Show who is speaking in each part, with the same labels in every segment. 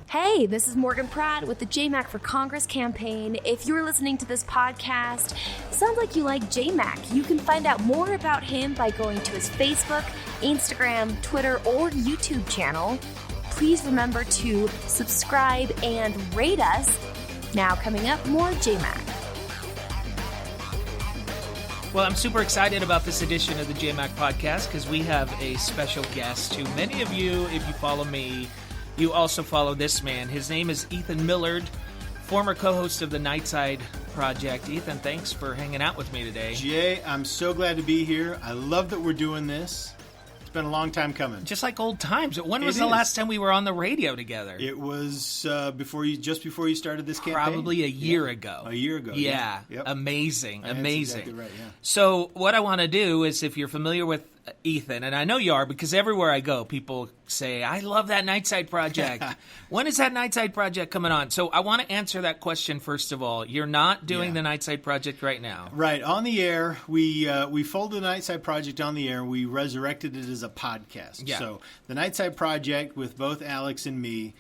Speaker 1: Hey, this is Morgan Pratt with the JayMac for Congress campaign. If you're listening to this podcast, sounds like you like JayMac. You can find out more about him by going to his Facebook, Instagram, Twitter, or YouTube channel. Please remember to subscribe and rate us. Now coming up, more JayMac.
Speaker 2: Well, I'm super excited about this edition of the JayMac Podcast because we have a special guest who many of you, if you follow me, you also follow this man. His name is Ethan Millard, former co-host of the Nightside Project. Ethan, thanks for hanging out with me today.
Speaker 3: Jay, I'm so glad to be here. I love that we're doing this. It's been a long time coming.
Speaker 2: Just like old times. When was the last time we were on the radio together?
Speaker 3: It was before you started this campaign.
Speaker 2: Probably a year ago.
Speaker 3: A year ago.
Speaker 2: Yeah.
Speaker 3: Yep.
Speaker 2: Amazing.
Speaker 3: That's exactly right, yeah.
Speaker 2: So what I want to do is, if you're familiar with Ethan, and I know you are because everywhere I go, people say, I love that Nightside Project. When is that Nightside Project coming on? So I want to answer that question first of all. You're not doing the Nightside Project right now.
Speaker 3: Right. On the air, we folded the Nightside Project on the air. We resurrected it as a podcast.
Speaker 2: Yeah.
Speaker 3: So the Nightside Project with both Alex and me,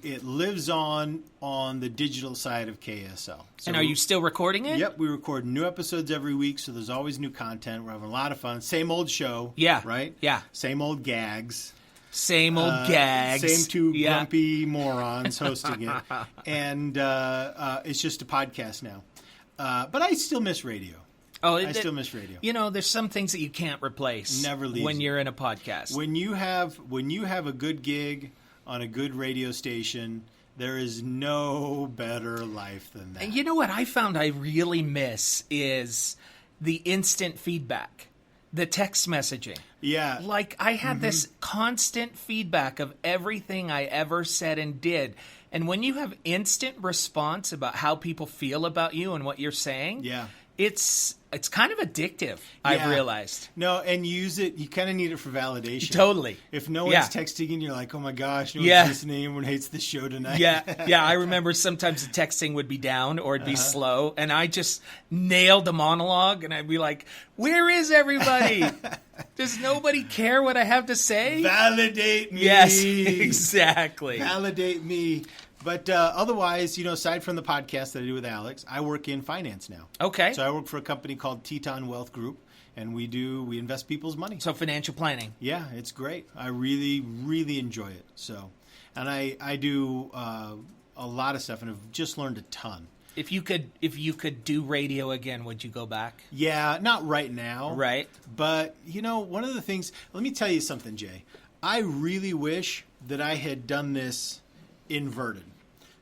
Speaker 3: it lives on the digital side of KSL. So
Speaker 2: and are you still recording it?
Speaker 3: Yep, we record new episodes every week, so there's always new content. We're having a lot of fun. Same old show.
Speaker 2: Yeah.
Speaker 3: Right?
Speaker 2: Yeah.
Speaker 3: Same old gags.
Speaker 2: Same old gags.
Speaker 3: Same two grumpy morons hosting it. And it's just a podcast now. But I still miss radio. I still miss radio.
Speaker 2: You know, there's some things that you can't replace.
Speaker 3: Never leaves
Speaker 2: when you're in a podcast.
Speaker 3: When you have a good gig on a good radio station, there is no better life than that.
Speaker 2: And you know what I found I really miss is the instant feedback, the text messaging.
Speaker 3: Yeah.
Speaker 2: Like, I had this constant feedback of everything I ever said and did. And when you have instant response about how people feel about you and what you're saying, it's kind of addictive, I've realized.
Speaker 3: No, and use it. You kind of need it for validation.
Speaker 2: Totally.
Speaker 3: If no one's texting and you're like, oh my gosh, no one's listening, everyone hates the show tonight.
Speaker 2: Yeah. I remember sometimes the texting would be down or it'd be slow, and I just nailed the monologue, and I'd be like, where is everybody? Does nobody care what I have to say?
Speaker 3: Validate me.
Speaker 2: Yes, exactly.
Speaker 3: Validate me. But otherwise, aside from the podcast that I do with Alex, I work in finance now.
Speaker 2: Okay.
Speaker 3: So I work for a company called Teton Wealth Group, and we invest people's money.
Speaker 2: So financial planning.
Speaker 3: Yeah, it's great. I really, really enjoy it. So, and I do a lot of stuff, and I've just learned a ton.
Speaker 2: If you could do radio again, would you go back?
Speaker 3: Yeah, not right now.
Speaker 2: Right.
Speaker 3: But, one of the things, let me tell you something, Jay. I really wish that I had done this inverted.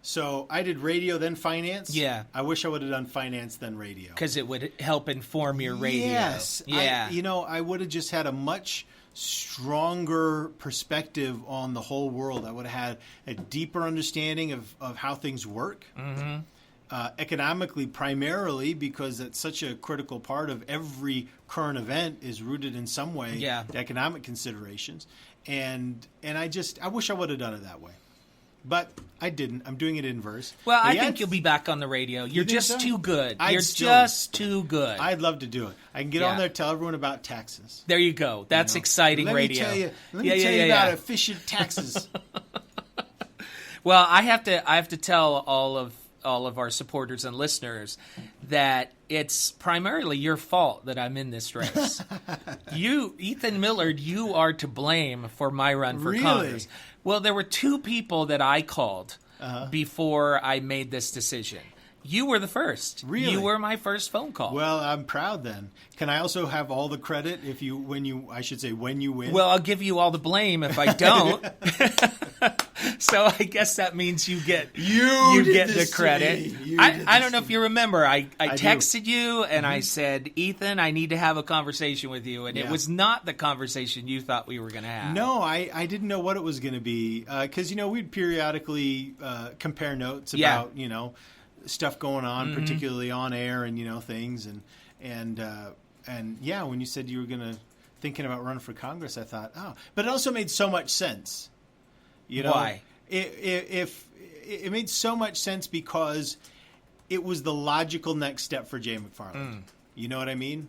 Speaker 3: So I did radio, then finance.
Speaker 2: Yeah.
Speaker 3: I wish I would have done finance, then radio.
Speaker 2: Because it would help inform your radio.
Speaker 3: Yes.
Speaker 2: Yeah.
Speaker 3: I would have just had a much stronger perspective on the whole world. I would have had a deeper understanding of how things work. Mm-hmm. Economically, primarily, because it's such a critical part of every current event is rooted in some way.
Speaker 2: Yeah.
Speaker 3: The economic considerations. And I wish I would have done it that way. But I didn't. I'm doing it inverse.
Speaker 2: Well, I think you'll be back on the radio. You're just too good. You're just too good.
Speaker 3: I'd love to do it. I can get on there, tell everyone about taxes.
Speaker 2: There you go. That's exciting radio.
Speaker 3: Let me tell you about efficient taxes.
Speaker 2: Well, I have to tell all of our supporters and listeners that it's primarily your fault that I'm in this race. You, Ethan Millard, you are to blame for my run for Congress. Well, there were two people that I called before I made this decision. You were the first.
Speaker 3: Really?
Speaker 2: You were my first phone call.
Speaker 3: Well, I'm proud then. Can I also have all the credit when you win?
Speaker 2: Well, I'll give you all the blame if I don't. So I guess that means you get the credit. I don't know if you remember. I texted you and I said, Ethan, I need to have a conversation with you. And it was not the conversation you thought we were going to have.
Speaker 3: No, I didn't know what it was going to be. Because, we'd periodically compare notes about, stuff going on, particularly on air and, things. And when you said you were thinking about running for Congress, I thought, but it also made so much sense.
Speaker 2: Why?
Speaker 3: It made so much sense because it was the logical next step for Jay Mcfarland. You know what I mean?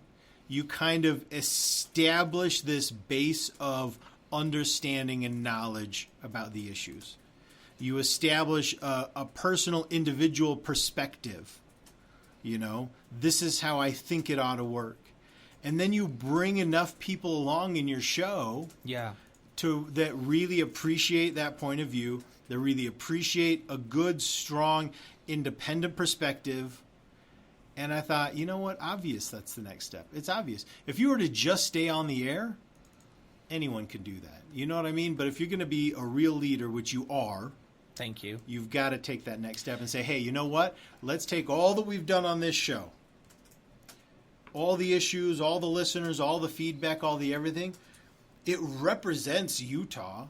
Speaker 3: You kind of establish this base of understanding and knowledge about the issues. You establish a personal, individual perspective. You know, this is how I think it ought to work. And then you bring enough people along in your show that really appreciate that point of view, that really appreciate a good, strong, independent perspective. And I thought, you know what? Obvious, that's the next step. It's obvious. If you were to just stay on the air, anyone could do that. You know what I mean? But if you're going to be a real leader, which you are,
Speaker 2: thank you.
Speaker 3: You've got to take that next step and say, hey, you know what? Let's take all that we've done on this show, all the issues, all the listeners, all the feedback, all the everything. It represents Utah.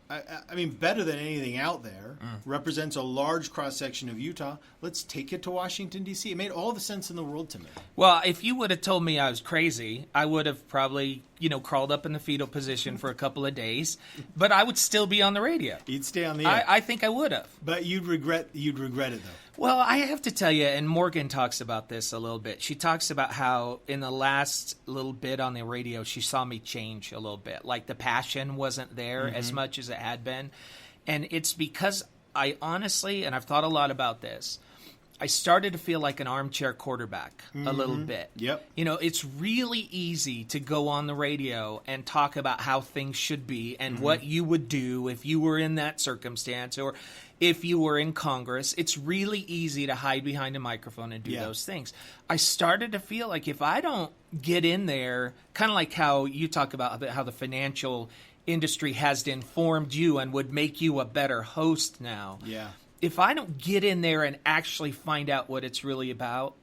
Speaker 3: I mean, better than anything out there. Represents a large cross-section of Utah. Let's take it to Washington, D.C. It made all the sense in the world to me.
Speaker 2: Well, if you would have told me I was crazy, I would have probably, crawled up in the fetal position for a couple of days, but I would still be on the radio.
Speaker 3: You'd stay on the air.
Speaker 2: I think I would have.
Speaker 3: But you'd regret it, though.
Speaker 2: Well, I have to tell you, and Morgan talks about this a little bit. She talks about how in the last little bit on the radio, she saw me change a little bit. Like the passion wasn't there as much as it had been. And it's because I honestly, and I've thought a lot about this, I started to feel like an armchair quarterback a little bit.
Speaker 3: Yep.
Speaker 2: It's really easy to go on the radio and talk about how things should be and what you would do if you were in that circumstance or if you were in Congress. It's really easy to hide behind a microphone and do those things. I started to feel like if I don't get in there, kind of like how you talk about how the financial industry has informed you and would make you a better host now.
Speaker 3: Yeah.
Speaker 2: If I don't get in there and actually find out what it's really about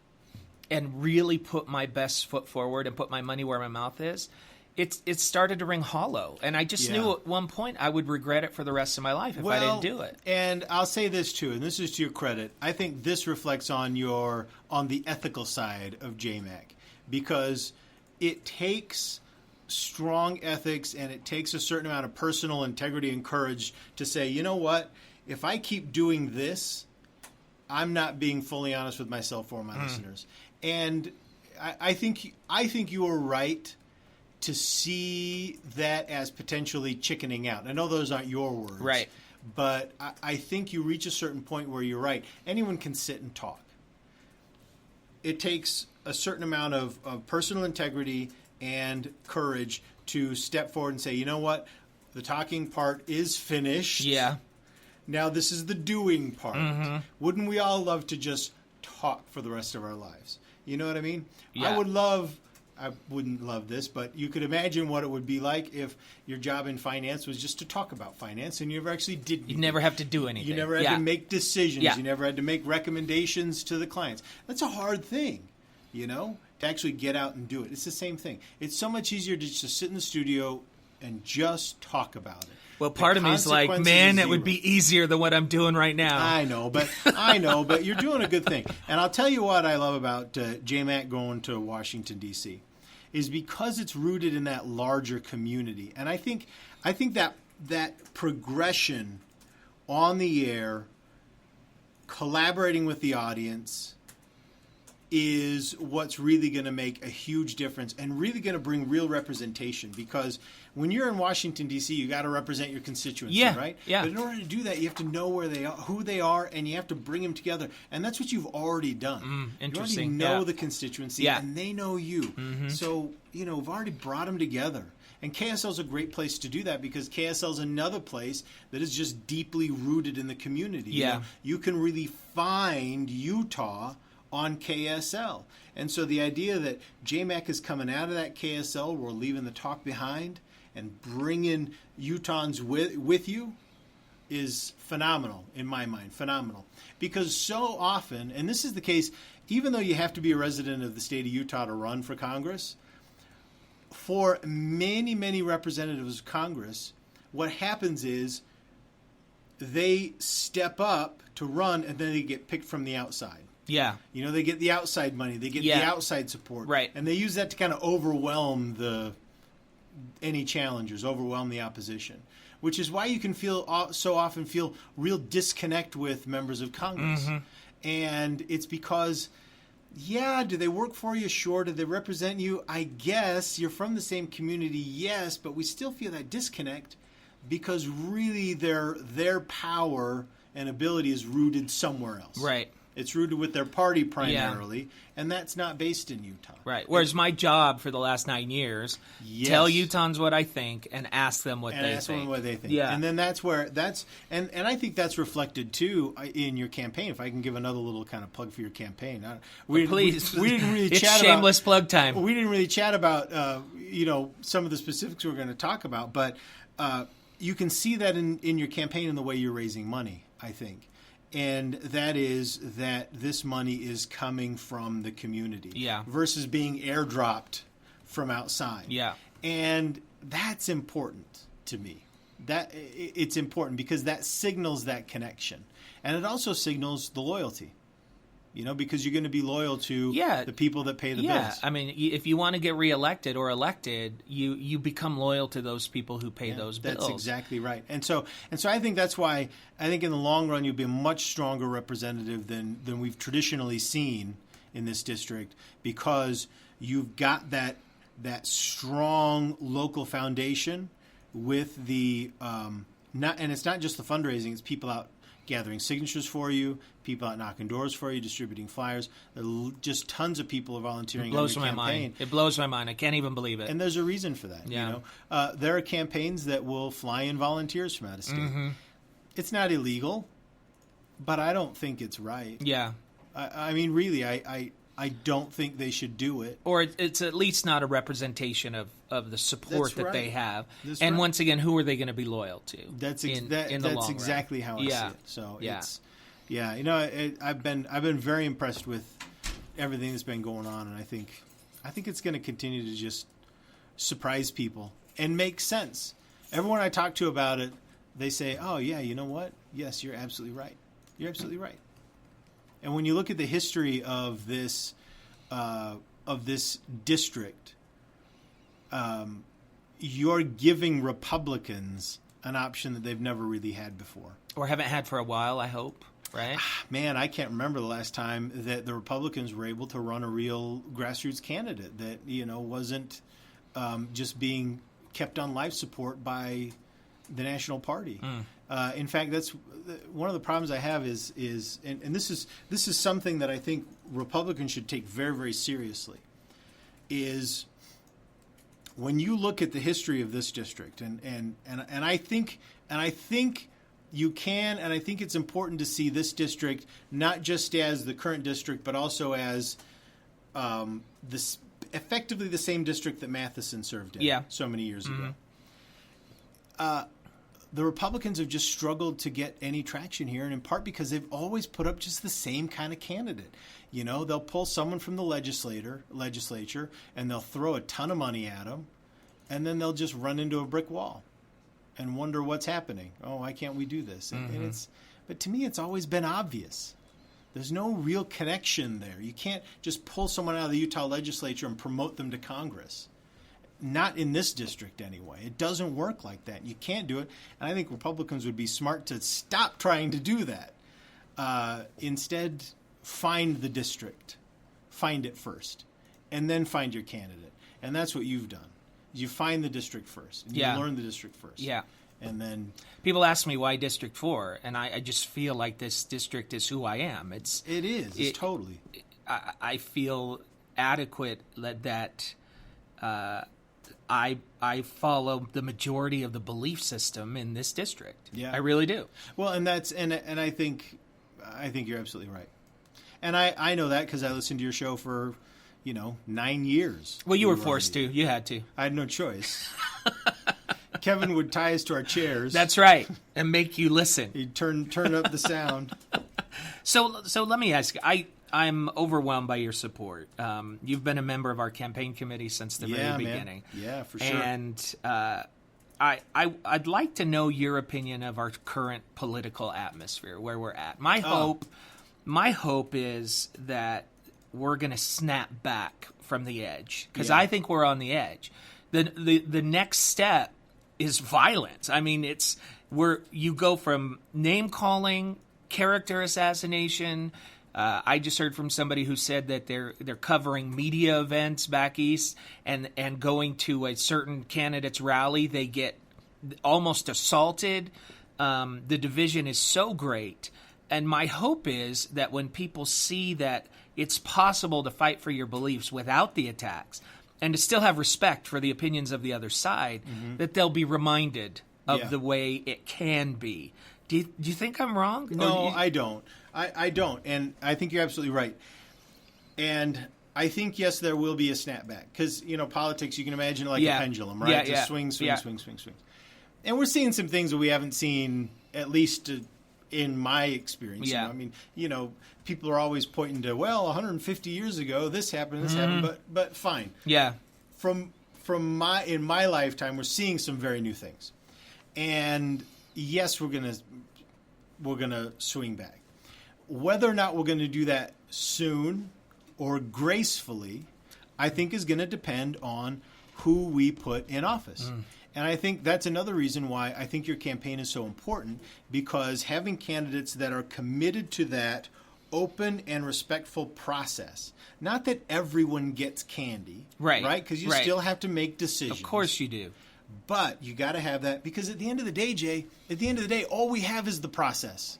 Speaker 2: and really put my best foot forward and put my money where my mouth is, it started to ring hollow. And I just knew at one point I would regret it for the rest of my life if I didn't do it.
Speaker 3: And I'll say this too, and this is to your credit. I think this reflects on the ethical side of JayMac, because it takes strong ethics and it takes a certain amount of personal integrity and courage to say, you know what? If I keep doing this, I'm not being fully honest with myself or my listeners. And I think you are right to see that as potentially chickening out. I know those aren't your words.
Speaker 2: Right.
Speaker 3: But I think you reach a certain point where you're right. Anyone can sit and talk. It takes a certain amount of personal integrity and courage to step forward and say, you know what? The talking part is finished.
Speaker 2: Yeah.
Speaker 3: Now this is the doing part. Wouldn't we all love to just talk for the rest of our lives? You know what I mean?
Speaker 2: Yeah.
Speaker 3: I wouldn't love this, but you could imagine what it would be like if your job in finance was just to talk about finance and you never actually did anything.
Speaker 2: You never have to do anything.
Speaker 3: You never had to make decisions.
Speaker 2: Yeah.
Speaker 3: You never had to make recommendations to the clients. That's a hard thing, to actually get out and do it. It's the same thing. It's so much easier to just sit in the studio and just talk about it.
Speaker 2: Well, part of me is like, man, it would be easier than what I'm doing right now.
Speaker 3: I know, but you're doing a good thing. And I'll tell you what I love about JayMac going to Washington, D.C. is because it's rooted in that larger community. And I think that progression on the air, collaborating with the audience, is what's really going to make a huge difference and really going to bring real representation. Because when you're in Washington, D.C., you got to represent your constituency, right?
Speaker 2: Yeah.
Speaker 3: But in order to do that, you have to know where they are, who they are, and you have to bring them together. And that's what you've already done.
Speaker 2: Interesting.
Speaker 3: You already know the constituency, and they know you. So, we've already brought them together. And KSL is a great place to do that because KSL is another place that is just deeply rooted in the community.
Speaker 2: Yeah.
Speaker 3: You can really find Utah on KSL. And so the idea that JayMac is coming out of that KSL, we're leaving the talk behind and bringing Utahns with you is phenomenal in my mind, phenomenal. Because so often, and this is the case, even though you have to be a resident of the state of Utah to run for Congress, for many, many representatives of Congress, what happens is they step up to run and then they get picked from the outside.
Speaker 2: Yeah.
Speaker 3: They get the outside money. They get the outside support.
Speaker 2: Right.
Speaker 3: And they use that to kind of overwhelm any challengers, overwhelm the opposition, which is why you can so often feel real disconnect with members of Congress. And it's because, do they work for you? Sure. Do they represent you? I guess. You're from the same community, yes, but we still feel that disconnect because really their power and ability is rooted somewhere else.
Speaker 2: Right.
Speaker 3: It's rooted with their party primarily, and that's not based in Utah.
Speaker 2: Right. Whereas my job for the last 9 years, tell Utahns what I think and ask them what they think.
Speaker 3: Ask them what they think.
Speaker 2: Yeah.
Speaker 3: And then and I think that's reflected too in your campaign. If I can give another little kind of plug for your campaign.
Speaker 2: Please.
Speaker 3: We didn't really
Speaker 2: it's
Speaker 3: chat
Speaker 2: shameless plug time.
Speaker 3: We didn't really chat about some of the specifics we're going to talk about, but you can see that in your campaign in the way you're raising money, I think. And that is that this money is coming from the community versus being airdropped from outside. Yeah. And that's important to me. That it's important because that signals that connection. And it also signals the loyalty. Because you're going to be loyal to the people that pay the bills. I
Speaker 2: mean, if you want to get reelected or elected, you become loyal to those people who pay those bills.
Speaker 3: That's exactly right. And so I think that's why I think in the long run you'll be a much stronger representative than we've traditionally seen in this district, because you've got that strong local foundation with the and it's not just the fundraising; it's people out gathering signatures for you, people out knocking doors for you, distributing flyers. There are just tons of people volunteering on your campaign.
Speaker 2: It blows my mind. I can't even believe it.
Speaker 3: And there's a reason for that. Yeah. There are campaigns that will fly in volunteers from out of state. Mm-hmm. It's not illegal, but I don't think it's right. Yeah. I mean, really, I don't think they should do it.
Speaker 2: Or it's at least not a representation of the support that they have.
Speaker 3: That's
Speaker 2: and
Speaker 3: right.
Speaker 2: once again, who are they going to be loyal to?
Speaker 3: That's
Speaker 2: that's
Speaker 3: exactly how I see it. So I've been very impressed with everything that's been going on, and I think it's going to continue to just surprise people and make sense. Everyone I talk to about it, they say, "Oh yeah, you know what? Yes, you're absolutely right. You're absolutely right." And when you look at the history of this district, you're giving Republicans an option that they've never really had before,
Speaker 2: or haven't had for a while. I hope, right?
Speaker 3: Man, I can't remember the last time that the Republicans were able to run a real grassroots candidate that wasn't just being kept on life support by the national party. In fact, that's one of the problems I have is this is something that I think Republicans should take very, very seriously, is when you look at the history of this district, and I think you can, and I think it's important to see this district not just as the current district, but also as this effectively the same district that Matheson served in so many years ago. The Republicans have just struggled to get any traction here, and in part because they've always put up just the same kind of candidate. They'll pull someone from the legislature, and they'll throw a ton of money at them, and then they'll just run into a brick wall and wonder what's happening. Oh, why can't we do this? But to me, it's always been obvious. There's no real connection there. You can't just pull someone out of the Utah legislature and promote them to Congress. Not in this district anyway. It doesn't work like that. You can't do it. And I think Republicans would be smart to stop trying to do that. Instead, find the district. Find it first. And then find your candidate. And that's what you've done. You find the district first. And you learn the district first. Yeah. And then
Speaker 2: people ask me why District 4, and I just feel like this district is who I am. It's
Speaker 3: totally.
Speaker 2: I feel adequate that I follow the majority of the belief system in this district. Yeah, I really do.
Speaker 3: Well, and I think you're absolutely right. And I know that because I listened to your show for 9 years.
Speaker 2: Well, you were forced to. You had to.
Speaker 3: I had no choice. Kevin would tie us to our chairs.
Speaker 2: That's right, and make you listen.
Speaker 3: He'd turn up the sound.
Speaker 2: So let me ask you. I'm overwhelmed by your support. You've been a member of our campaign committee since the very beginning.
Speaker 3: Man. Yeah, for sure.
Speaker 2: And I'd like to know your opinion of our current political atmosphere, where we're at. My hope is that we're going to snap back from the edge, because I think we're on the edge. The next step is violence. I mean, it's where you go from name calling, character assassination. I just heard from somebody who said that they're covering media events back east, and going to a certain candidate's rally, they get almost assaulted. The division is so great. And my hope is that when people see that it's possible to fight for your beliefs without the attacks and to still have respect for the opinions of the other side, that they'll be reminded of the way it can be. Do you think I'm wrong?
Speaker 3: No, I don't. I don't. And I think you're absolutely right. And I think, yes, there will be a snapback. Because, politics, you can imagine like a pendulum, right? Just swing. And we're seeing some things that we haven't seen, at least in my experience.
Speaker 2: Yeah.
Speaker 3: People are always pointing to, 150 years ago, this happened, but fine.
Speaker 2: Yeah.
Speaker 3: In my lifetime, we're seeing some very new things. And yes, we're gonna swing back. Whether or not we're going to do that soon or gracefully, I think is going to depend on who we put in office. And I think that's another reason why I think your campaign is so important, because having candidates that are committed to that open and respectful process. Not that everyone gets candy, right? Because you still have to make decisions.
Speaker 2: Of course you do.
Speaker 3: But you got to have that, because at the end of the day, Jay, all we have is the process,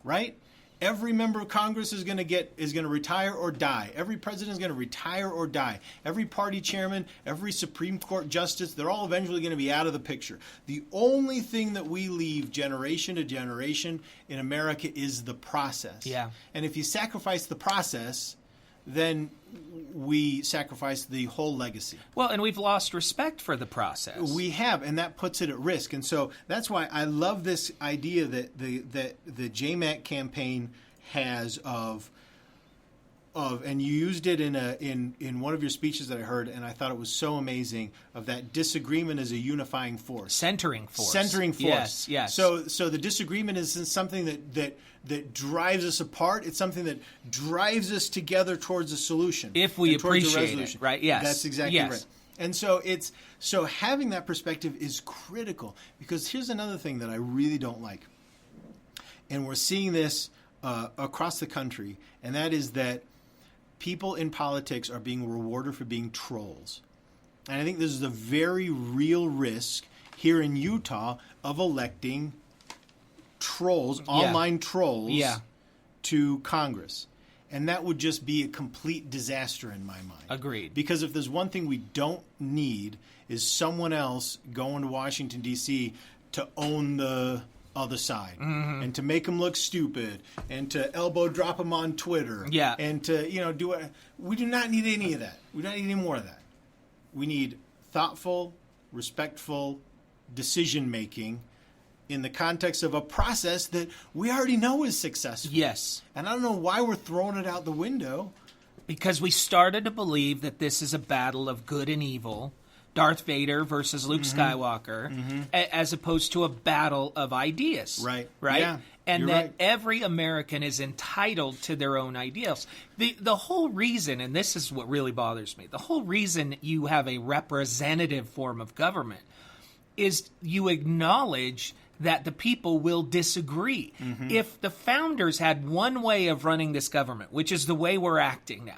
Speaker 3: right? Every member of Congress is going to retire or die. Every president is going to retire or die. Every party chairman, every Supreme Court justice, they're all eventually going to be out of the picture. The only thing that we leave generation to generation in America is the process.
Speaker 2: Yeah.
Speaker 3: And if you sacrifice the process, then we sacrifice the whole legacy.
Speaker 2: Well, and we've lost respect for the process.
Speaker 3: We have, and that puts it at risk. And so that's why I love this idea that the JayMac campaign has of and you used it in one of your speeches that I heard, and I thought it was so amazing, of that disagreement as a unifying force.
Speaker 2: Centering force. Yes.
Speaker 3: So the disagreement isn't something that drives us apart. It's something that drives us together towards a solution.
Speaker 2: If we appreciate it, right? Yes.
Speaker 3: That's exactly right. And so having that perspective is critical, because here's another thing that I really don't like. And we're seeing this across the country, and that is that people in politics are being rewarded for being trolls. And I think this is a very real risk here in Utah of electing trolls, online trolls, to Congress. And that would just be a complete disaster in my mind.
Speaker 2: Agreed.
Speaker 3: Because if there's one thing we don't need, is someone else going to Washington, D.C. to own the other side, and to make them look stupid, and to elbow drop them on Twitter, and to do it. We do not need any of that. We don't need any more of that. We need thoughtful, respectful decision making in the context of a process that we already know is successful.
Speaker 2: Yes.
Speaker 3: And I don't know why we're throwing it out the window.
Speaker 2: Because we started to believe that this is a battle of good and evil, Darth Vader versus Luke Skywalker, as opposed to a battle of ideas.
Speaker 3: Right.
Speaker 2: Yeah, and that
Speaker 3: right.
Speaker 2: every American is entitled to their own ideals. The whole reason, and this is what really bothers me, the whole reason you have a representative form of government is you acknowledge that the people will disagree. If the founders had one way of running this government, which is the way we're acting now,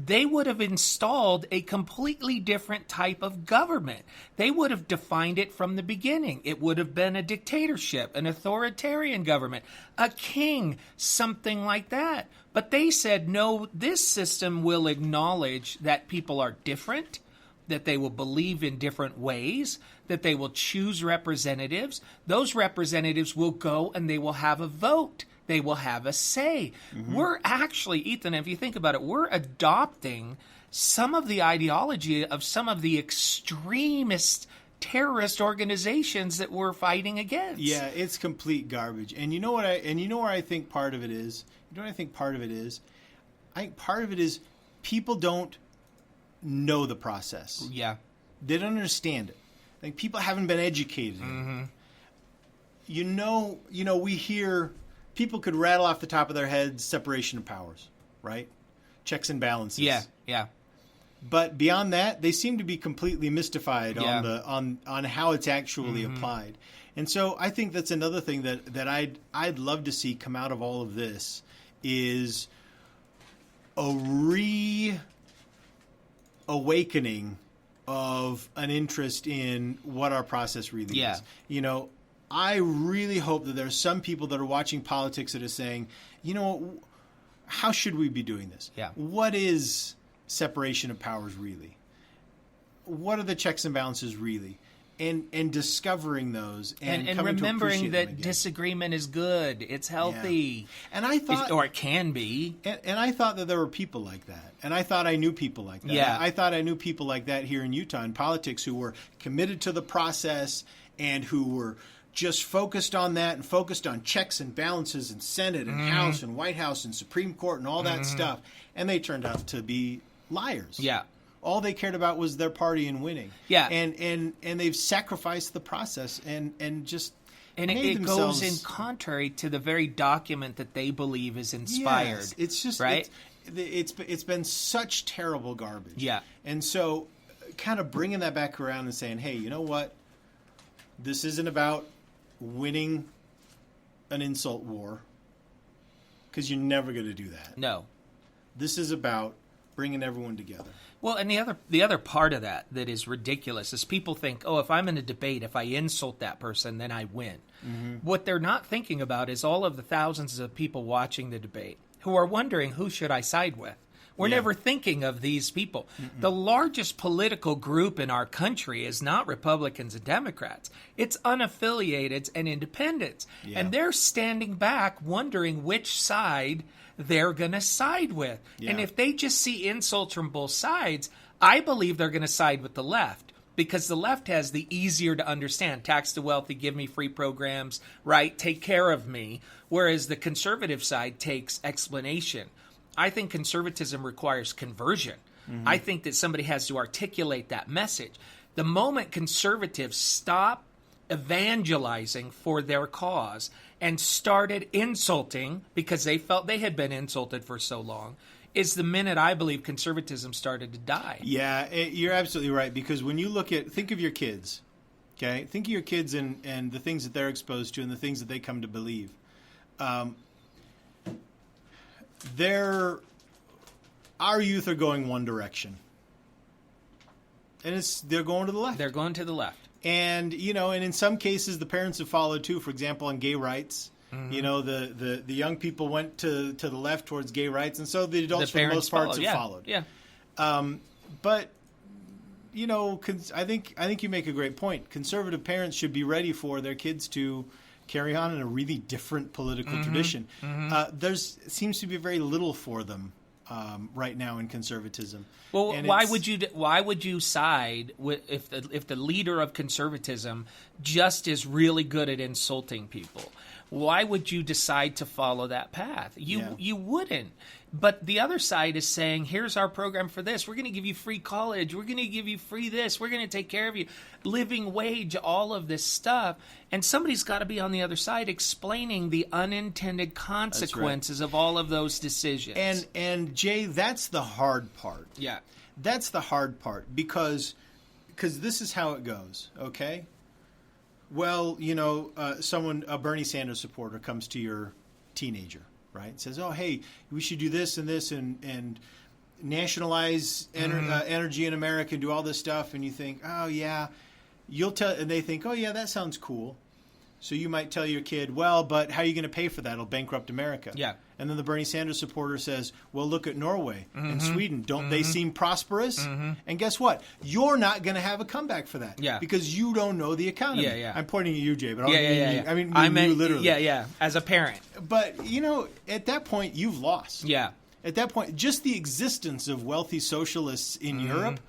Speaker 2: they would have installed a completely different type of government. They would have defined it from the beginning. It would have been a dictatorship, an authoritarian government, a king, something like that. But they said, no, this system will acknowledge that people are different, that they will believe in different ways, that they will choose representatives. Those representatives will go and they will have a vote. They will have a say. We're actually, Ethan, if you think about it, we're adopting some of the ideology of some of the extremist terrorist organizations that we're fighting against.
Speaker 3: Yeah, it's complete garbage. And you know what where I think part of it is? You know what I think part of it is? I think part of it is people don't know the process.
Speaker 2: Yeah.
Speaker 3: They don't understand it. Like, people haven't been educated in it. We hear people could rattle off the top of their heads separation of powers, right? Checks and balances.
Speaker 2: Yeah.
Speaker 3: But beyond that, they seem to be completely mystified on how it's actually applied. And so I think that's another thing that I'd love to see come out of all of this is a awakening of an interest in what our process really
Speaker 2: Yeah.
Speaker 3: is. You know, I really hope that there's some people that are watching politics that are saying, you know, how should we be doing this?
Speaker 2: Yeah.
Speaker 3: What is separation of powers really? What are the checks and balances really? And discovering those and
Speaker 2: remembering that disagreement is good. It's healthy.
Speaker 3: Yeah. And I thought,
Speaker 2: or it can be.
Speaker 3: And I thought that there were people like that. And I thought I knew people like that.
Speaker 2: Yeah.
Speaker 3: I thought I knew people like that here in Utah in politics who were committed to the process and who were just focused on that and focused on checks and balances and Senate and House and White House and Supreme Court and all that stuff. And they turned out to be liars.
Speaker 2: Yeah.
Speaker 3: All they cared about was their party and winning.
Speaker 2: Yeah.
Speaker 3: And they've sacrificed the process and just
Speaker 2: And it goes in contrary to the very document that they believe is inspired.
Speaker 3: Yes, it's just
Speaker 2: right.
Speaker 3: It's been such terrible garbage.
Speaker 2: Yeah.
Speaker 3: And so, kind of bringing that back around and saying, hey, you know what? This isn't about winning an insult war, because you're never going to do that.
Speaker 2: No.
Speaker 3: This is about bringing everyone together.
Speaker 2: Well, and the other part of that is ridiculous is people think, oh, if I'm in a debate, if I insult that person, then I win. What they're not thinking about is all of the thousands of people watching the debate who are wondering, who should I side with? We're never thinking of these people. The largest political group in our country is not Republicans and Democrats. It's unaffiliated and independents.
Speaker 3: Yeah.
Speaker 2: And they're standing back wondering which side they're going to side with.
Speaker 3: Yeah.
Speaker 2: And if they just see insults from both sides, I believe they're going to side with the left, because the left has the easier to understand. Tax the wealthy, give me free programs, right? Take care of me. Whereas the conservative side takes explanation. I think conservatism requires conversion. I think that somebody has to articulate that message. The moment conservatives stop evangelizing for their cause and started insulting because they felt they had been insulted for so long is the minute I believe conservatism started to die.
Speaker 3: Yeah, you're absolutely right, because when you think of your kids, okay? Think of your kids and the things that they're exposed to and the things that they come to believe. Our youth are going one direction, and they're going to the left.
Speaker 2: They're going to the left.
Speaker 3: And, you know, and in some cases the parents have followed too. For example, on gay rights, you know, the young people went to the left towards gay rights, and so the adults for the most part have followed.
Speaker 2: Yeah.
Speaker 3: But, you know, I think you make a great point. Conservative parents should be ready for their kids to carry on in a really different political tradition. There seems to be very little for them right now in conservatism.
Speaker 2: Well,
Speaker 3: and
Speaker 2: why would you side with if the leader of conservatism just is really good at insulting people? Why would you decide to follow that path? You wouldn't. But the other side is saying, here's our program for this. We're going to give you free college. We're going to give you free this. We're going to take care of you. Living wage, all of this stuff. And somebody's got to be on the other side explaining the unintended consequences of all of those decisions.
Speaker 3: And Jay, that's the hard part.
Speaker 2: Yeah.
Speaker 3: That's the hard part, because this is how it goes, okay? Well, you know, a Bernie Sanders supporter comes to your teenager, right? Says, oh, hey, we should do this and this and nationalize energy in America and do all this stuff. And you think, oh, yeah. And they think, oh, yeah, that sounds cool. So you might tell your kid, well, but how are you going to pay for that? It'll bankrupt America.
Speaker 2: Yeah.
Speaker 3: And then the Bernie Sanders supporter says, well, look at Norway and Sweden. Don't they seem prosperous? And guess what? You're not going to have a comeback for that.
Speaker 2: Yeah.
Speaker 3: Because you don't know the economy.
Speaker 2: Yeah, yeah.
Speaker 3: I'm pointing at you, Jay, but I mean you literally.
Speaker 2: Yeah, yeah, as a parent.
Speaker 3: But, you know, at that point, you've lost.
Speaker 2: Yeah.
Speaker 3: At that point, just the existence of wealthy socialists in Europe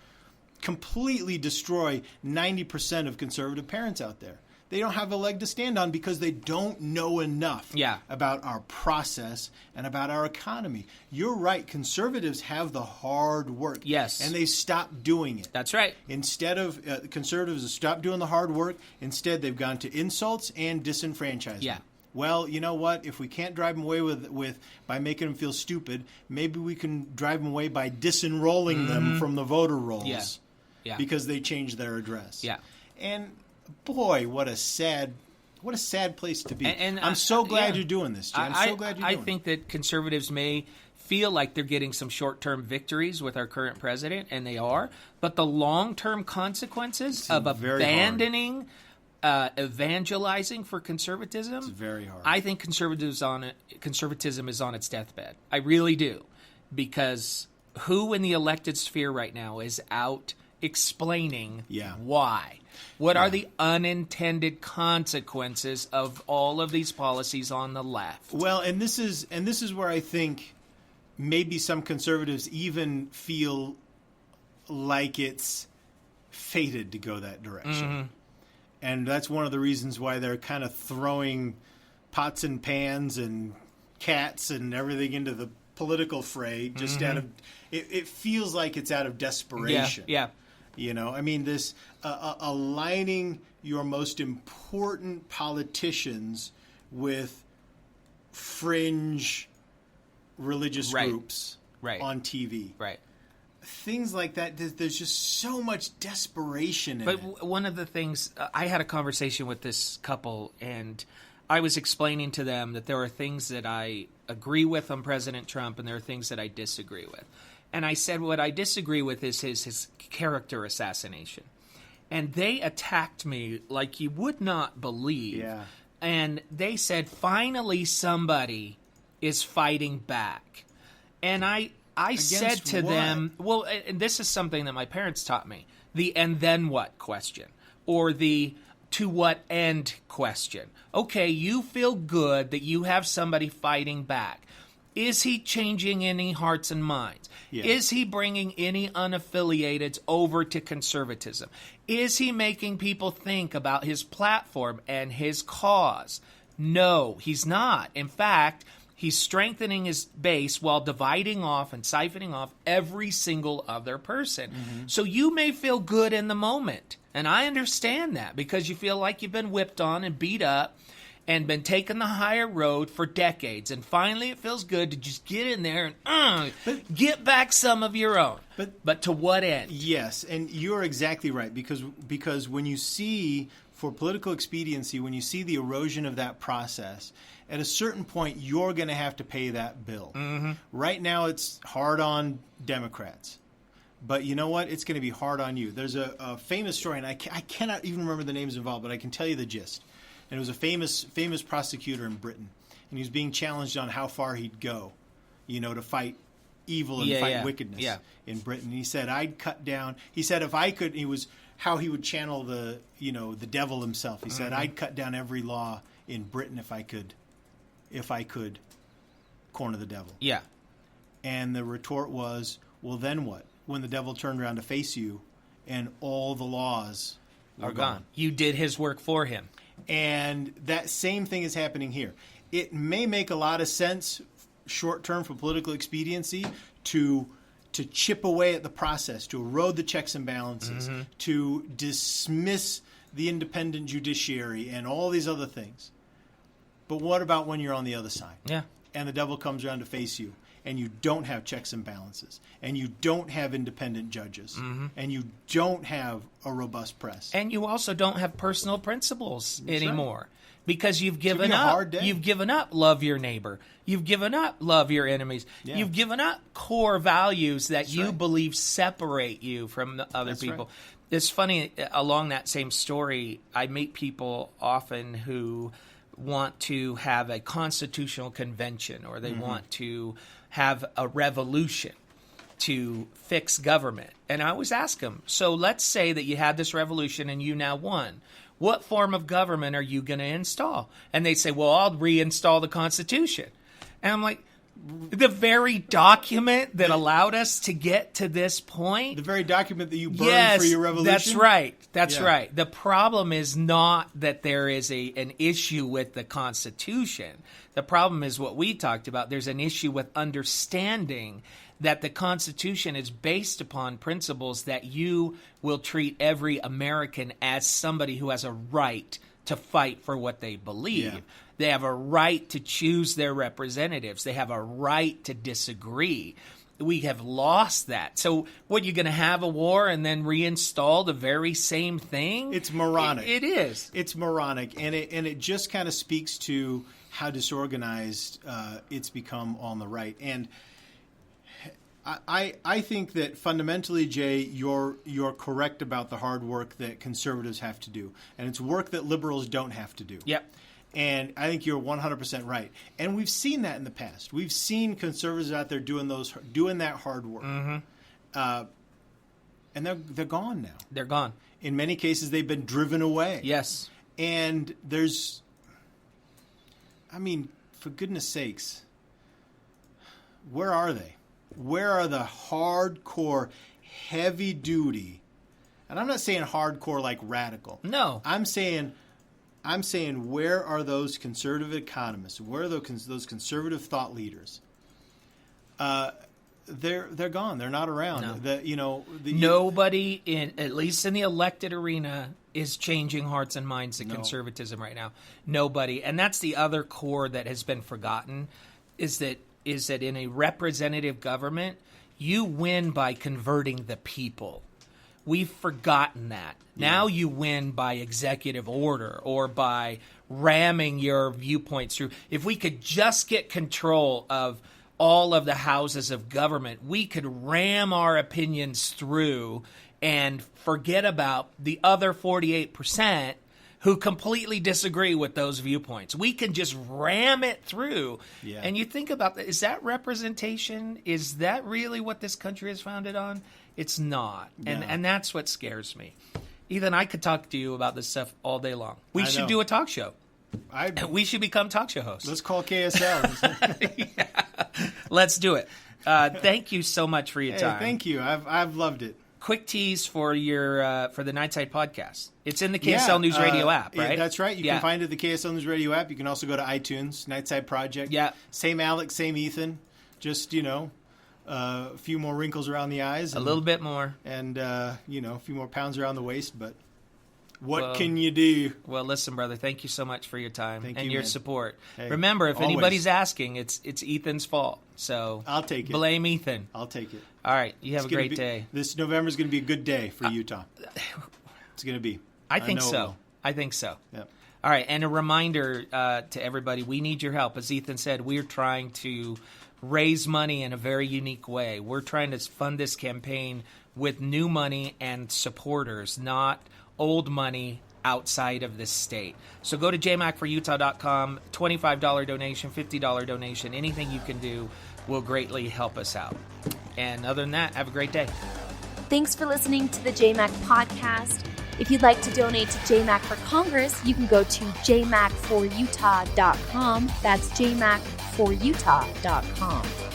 Speaker 3: completely destroy 90% of conservative parents out there. They don't have a leg to stand on because they don't know enough about our process and about our economy. You're right. Conservatives have the hard work.
Speaker 2: Yes.
Speaker 3: And they stopped doing it.
Speaker 2: That's right.
Speaker 3: Instead of conservatives have stopped doing the hard work, instead they've gone to insults and disenfranchisement.
Speaker 2: Yeah.
Speaker 3: Well, you know what? If we can't drive them away with by making them feel stupid, maybe we can drive them away by disenrolling them from the voter rolls.
Speaker 2: Yeah. Yeah.
Speaker 3: Because they changed their address.
Speaker 2: Yeah.
Speaker 3: And boy, what a sad what a sad place to be.
Speaker 2: And
Speaker 3: I'm so glad you're doing this, Jay. I'm so glad you're doing it.
Speaker 2: I think that conservatives may feel like they're getting some short-term victories with our current president, and they are. But the long-term consequences of abandoning evangelizing for conservatism,
Speaker 3: it's very hard.
Speaker 2: I think conservatism is on its deathbed. I really do. Because who in the elected sphere right now is out explaining why? What are the unintended consequences of all of these policies on the left?
Speaker 3: Well, and this is where I think maybe some conservatives even feel like it's fated to go that direction. Mm-hmm. And that's one of the reasons why they're kind of throwing pots and pans and cats and everything into the political fray just out of it feels like it's out of desperation.
Speaker 2: Yeah.
Speaker 3: You know, I mean, this aligning your most important politicians with fringe religious groups on TV.
Speaker 2: Right.
Speaker 3: Things like that, there's just so much desperation in it.
Speaker 2: But one of the things, I had a conversation with this couple, and I was explaining to them that there are things that I agree with on President Trump, and there are things that I disagree with. And I said what I disagree with is his character assassination. And they attacked me like you would not believe.
Speaker 3: Yeah.
Speaker 2: And they said, finally somebody is fighting back. And I said to them, well, and this is something that my parents taught me, the and then what question, or the to what end question. Okay, you feel good that you have somebody fighting back. Is he changing any hearts and minds? Yeah. Is he bringing any unaffiliateds over to conservatism? Is he making people think about his platform and his cause? No, he's not. In fact, he's strengthening his base while dividing off and siphoning off every single other person. Mm-hmm. So you may feel good in the moment. And I understand that because you feel like you've been whipped on and beat up and been taking the higher road for decades. And finally it feels good to just get in there and get back some of your own. But to what end?
Speaker 3: Yes, and you're exactly right. Because when you see, for political expediency, when you see the erosion of that process, at a certain point you're going to have to pay that bill. Mm-hmm. Right now it's hard on Democrats. But you know what? It's going to be hard on you. There's a famous story, and I cannot even remember the names involved, but I can tell you the gist. And it was a famous prosecutor in Britain, and he was being challenged on how far he'd go, to fight evil and fight wickedness in Britain. And he said, I'd cut down. He said, if I could, it was how he would channel the devil himself. He said, I'd cut down every law in Britain if I could corner the devil.
Speaker 2: Yeah.
Speaker 3: And the retort was, well, then what? When the devil turned around to face you and all the laws
Speaker 2: are gone. You did his work for him.
Speaker 3: And that same thing is happening here. It may make a lot of sense short term for political expediency to chip away at the process, to erode the checks and balances, to dismiss the independent judiciary and all these other things. But what about when you're on the other side?
Speaker 2: Yeah.
Speaker 3: And the devil comes around to face you, and you don't have checks and balances, and you don't have independent judges, and you don't have a robust press.
Speaker 2: And you also don't have personal principles anymore. Right. Because you've given up. You've given up love your neighbor. You've given up love your enemies. Yeah. You've given up core values that you believe separate you from the other people. Right. It's funny, along that same story, I meet people often who want to have a constitutional convention, or they want to have a revolution to fix government. And I always ask them, so let's say that you had this revolution and you now won. What form of government are you going to install? And they say, well, I'll reinstall the Constitution. And I'm like, the very document that allowed us to get to this point?
Speaker 3: The very document that you burned for your revolution?
Speaker 2: That's right. That's right. The problem is not that there is an issue with the Constitution. The problem is what we talked about. There's an issue with understanding that the Constitution is based upon principles that you will treat every American as somebody who has a right to fight for what they believe. Yeah. They have a right to choose their representatives. They have a right to disagree. We have lost that. So what, you're going to have a war and then reinstall the very same thing?
Speaker 3: It's moronic.
Speaker 2: It is.
Speaker 3: It's moronic. And it just kind of speaks to how disorganized it's become on the right. And I think that fundamentally, Jay, you're correct about the hard work that conservatives have to do. And it's work that liberals don't have to do.
Speaker 2: Yep.
Speaker 3: And I think you're 100% right. And we've seen that in the past. We've seen conservatives out there doing that hard work. Mm-hmm. And they're gone now.
Speaker 2: They're gone.
Speaker 3: In many cases, they've been driven away.
Speaker 2: Yes.
Speaker 3: And for goodness sakes, where are they? Where are the hardcore, heavy duty? And I'm not saying hardcore like radical.
Speaker 2: No.
Speaker 3: I'm saying, where are those conservative economists? Where are those conservative thought leaders? They're gone. They're not around.
Speaker 2: No. Nobody, at least in the elected arena, is changing hearts and minds to conservatism right now. Nobody. And that's the other core that has been forgotten, is that in a representative government, you win by converting the people. We've forgotten that. Yeah. Now you win by executive order or by ramming your viewpoints through. If we could just get control of all of the houses of government, we could ram our opinions through and forget about the other 48% who completely disagree with those viewpoints. We can just ram it through. Yeah. And you think about that. Is that representation? Is that really what this country is founded on? It's not. No. And that's what scares me. Ethan, I could talk to you about this stuff all day long. We should do a talk show. We should become talk show hosts.
Speaker 3: Let's call KSL.
Speaker 2: Yeah. Let's do it. Thank you so much for your time.
Speaker 3: Thank you. I've loved it.
Speaker 2: Quick tease for your for the Nightside Podcast. It's in the KSL NewsRadio app, right?
Speaker 3: Yeah, that's right. You can find it at the KSL NewsRadio app. You can also go to iTunes, Nightside Project.
Speaker 2: Yeah.
Speaker 3: Same Alex, same Ethan. Just, a few more wrinkles around the eyes.
Speaker 2: A little bit more.
Speaker 3: And, a few more pounds around the waist. But what can you do?
Speaker 2: Well, listen, brother, thank you so much for your time and your support.
Speaker 3: Hey,
Speaker 2: remember, if anybody's asking, it's Ethan's fault. So
Speaker 3: I'll take it.
Speaker 2: Blame Ethan.
Speaker 3: I'll take it.
Speaker 2: All right. You have a great day.
Speaker 3: This November is going to be a good day for Utah. It's going to be.
Speaker 2: I think so.
Speaker 3: Yep.
Speaker 2: All right. And a reminder to everybody, we need your help. As Ethan said, we're trying to raise money in a very unique way. We're trying to fund this campaign with new money and supporters, not old money outside of this state. So go to JayMacForUtah.com, $25 donation, $50 donation, anything you can do will greatly help us out. And other than that, have a great day.
Speaker 1: Thanks for listening to the JayMac Podcast. If you'd like to donate to JayMac for Congress, you can go to JayMacForUtah.com. That's JayMacForUtah.com.